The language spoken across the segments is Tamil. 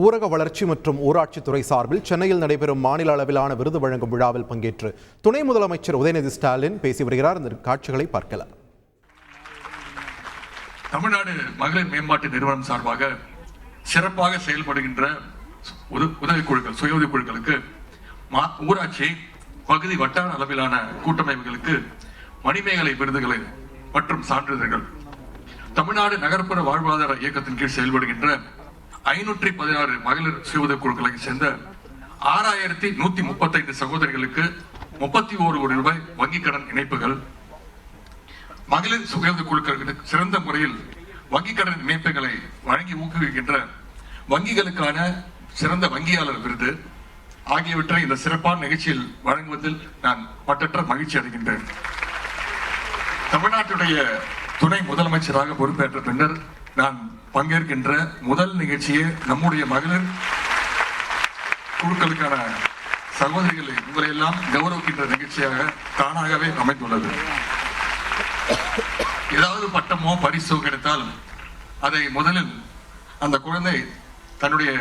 ஊரக வளர்ச்சி மற்றும் ஊராட்சித்துறை சார்பில் சென்னையில் நடைபெறும் மாநில அளவிலான விருது வழங்கும் விழாவில் பங்கேற்று துணை முதலமைச்சர் உதயநிதி ஸ்டாலின் பேசி வருகிறார். இந்த காட்சிகளை பார்க்கலாம். தமிழ்நாடு மகளிர் மேம்பாட்டு நிறுவனம் சார்பாக சிறப்பாக செயல்படுகின்ற உதவிக்குழுக்கள், சுய உதவிக்குழுக்களுக்கு ஊராட்சி பகுதி வட்டார அளவிலான கூட்டமைப்புகளுக்கு மணிமேகலை விருதுகளை மற்றும் சான்றிதழ்கள், தமிழ்நாடு நகர்ப்புற வாழ்வாதார இயக்கத்தின் கீழ் செயல்படுகின்ற 516 மகளிர் சுய உதவி குழுக்களை சேர்ந்த 6135 சகோதரிகளுக்கு 31 கோடி ரூபாய் வங்கிக் கடன் இணைப்புகள், மகளிர் சுய உதவி குழுக்களுக்கு சிறந்த முறையில் வங்கிக் கடன் இணைப்புகளை வழங்கி ஊக்குவிக்கின்ற வங்கிகளுக்கான சிறந்த வங்கியாளர் விருது ஆகியவற்றை இந்த சிறப்பான நிகழ்ச்சியில் வழங்குவதில் நான் பட்டற்ற மகிழ்ச்சி அடைகின்றேன். தமிழ்நாட்டுடைய துணை முதலமைச்சராக பொறுப்பேற்ற பின்னர் நான் பங்கேற்கின்ற முதல் நிகழ்ச்சியே நம்முடைய மகளிர் குழுக்களுக்கான சகோதரிகளை உங்களை எல்லாம் கௌரவிக்கின்ற நிகழ்ச்சியாக தானாகவே அமைந்துள்ளது. ஏதாவது பட்டமோ பரிசோ கிடைத்தால் அதை முதலில் அந்த குழந்தை தன்னுடைய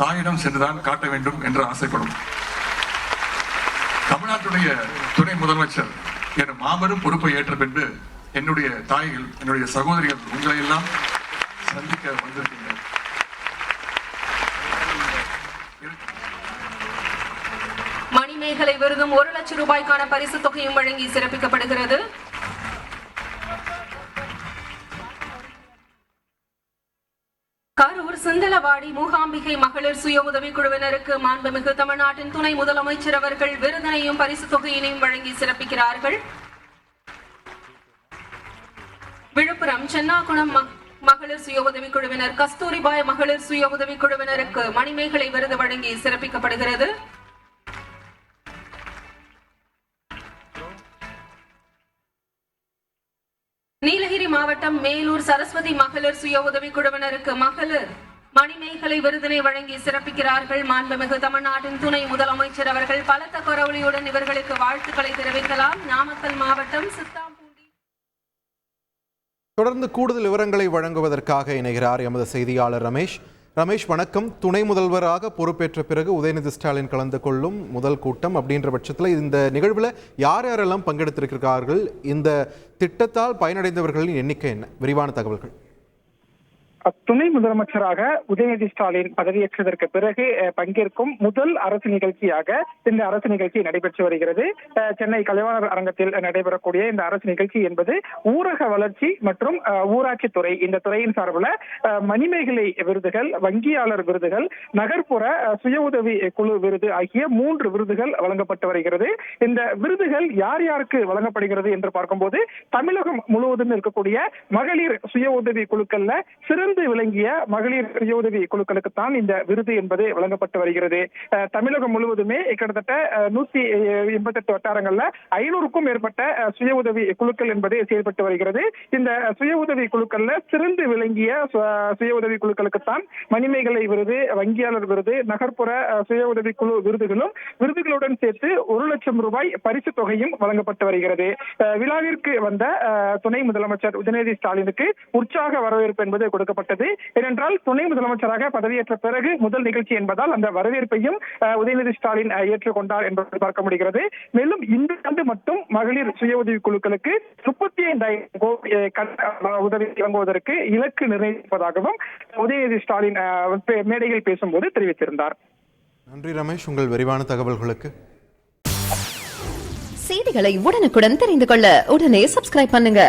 தாயிடம் சென்றுதான் காட்ட வேண்டும் என்று ஆசைப்படும். தமிழ்நாட்டுடைய துணை முதலமைச்சர் என்ற மாபெரும் பொறுப்பை ஏற்ற பின்பு என்னுடைய தாய்கள், என்னுடைய சகோதரிகள் உங்களை எல்லாம் சந்திக்க வந்திருக்கின்றனர். மணிமேகலை விருதும் 1 லட்சம் ரூபாய்க்கான பரிசு தொகையும் வழங்கி சிறப்பிக்கப்படுகிறது. கரூர் சிந்தலவாடி மூகாம்பிகை மகளிர் சுய உதவி குழுவினருக்கு மாண்புமிகு தமிழ்நாட்டின் துணை முதலமைச்சர் அவர்கள் விருதினையும் பரிசு தொகையினையும் வழங்கி சிறப்பிக்கிறார்கள். விழுப்புரம் சென்னாகுளம் மகளிர் சுய உதவி குழுவினர் கஸ்தூரிபாய் மகளிர் சுய உதவி குழுவினருக்கு மணிமேகலை விருது வழங்கி சிறப்பிக்கப்படுகிறது. நீலகிரி மாவட்டம் மேலூர் சரஸ்வதி மகளிர் சுய உதவி குழுவினருக்கு மகளிர் மணிமேகலை விருதினை வழங்கி சிறப்பிக்கிறார்கள். மாண்புமிகு தமிழ்நாட்டின் துணை முதலமைச்சர் அவர்கள் பலத்த கொரவொலியுடன் இவர்களுக்கு வாழ்த்துக்களை தெரிவிக்கலாம். நாமக்கல் மாவட்டம் சித்தாம்பூண்டி. தொடர்ந்து கூடுதல் விவரங்களை வழங்குவதற்காக இணைகிறார் எமது செய்தியாளர் ரமேஷ். வணக்கம். துணை முதல்வராக பொறுப்பேற்ற பிறகு உதயநிதி ஸ்டாலின் கலந்து கொள்ளும் முதல் கூட்டம் அப்படின்ற பட்சத்தில் இந்த நிகழ்வில் யாரெல்லாம் பங்கெடுத்திருக்கிறார்கள், இந்த திட்டத்தால் பயனடைந்தவர்களின் எண்ணிக்கை என்ன? விரிவான தகவல்கள். துணை முதலமைச்சராக உதயநிதி ஸ்டாலின் பதவியேற்றதற்கு பிறகு பங்கேற்கும் முதல் அரசு நிகழ்ச்சியாக இந்த அரசு நிகழ்ச்சி நடைபெற்று வருகிறது. சென்னை கலைவாணர் அரங்கத்தில் நடைபெறக்கூடிய இந்த அரசு நிகழ்ச்சி என்பது ஊரக வளர்ச்சி மற்றும் ஊராட்சித்துறை, இந்த துறையின் சார்பில் மணிமேகலை விருதுகள், வங்கியாளர் விருதுகள், நகர்ப்புற சுய உதவி குழு விருது ஆகிய 3 விருதுகள் வழங்கப்பட்டு வருகிறது. இந்த விருதுகள் யார் யாருக்கு வழங்கப்படுகிறது என்று பார்க்கும்போது தமிழகம் முழுவதும் இருக்கக்கூடிய மகளிர் சுய உதவி குழுக்கள்ல சிறந்த விளங்கிய மகளிர் சுய உதவி குழுக்களுக்குத்தான் இந்த விருது என்பது வழங்கப்பட்டு வருகிறது. தமிழகம் முழுவதுமே கிட்டத்தட்ட 188 வட்டாரங்கள்ல 500க்கும் மேற்பட்ட சுய உதவி குழுக்கள் என்பது செயல்பட்டு வருகிறது. இந்த சுய உதவி குழுக்கள்ல சிறந்து விளங்கிய சுய உதவி குழுக்களுக்குத்தான் மணிமேகலை விருது, வங்கியாளர் விருது, நகர்ப்புற சுய உதவி குழு விருதுகளுடன் சேர்த்து 1 லட்சம் ரூபாய் பரிசு தொகையும் வழங்கப்பட்டு வருகிறது. விழாவிற்கு வந்த துணை முதலமைச்சர் உதயநிதி ஸ்டாலினுக்கு உற்சாக வரவேற்பு என்பது கொடுக்கப்பட்டது. ஏனென்றால் துணை முதலமைச்சராக பதவியேற்ற பிறகு முதல் நிகழ்ச்சி என்பதால் அந்த வரவேற்பையும் உதயநிதி ஸ்டாலின் ஏற்றுக்கொண்டார் என்பதை பார்க்க முடிகிறது. மேலும் இந்த ஆண்டு மட்டும் மகளிர் சுய உதவி குழுக்களுக்கு 35,000 கோடி உதவி வழங்குவதற்கு இலக்கு நிர்ணயிப்பதாகவும் உதயநிதி ஸ்டாலின் மேடையில் பேசும்போது தெரிவித்திருந்தார். நன்றி ரமேஷ், உங்கள் விரிவான தகவல்களுக்கு. செய்திகளை உடனுக்குடன் தெரிந்து கொள்ள உடனே சப்ஸ்கிரைப் பண்ணுங்க.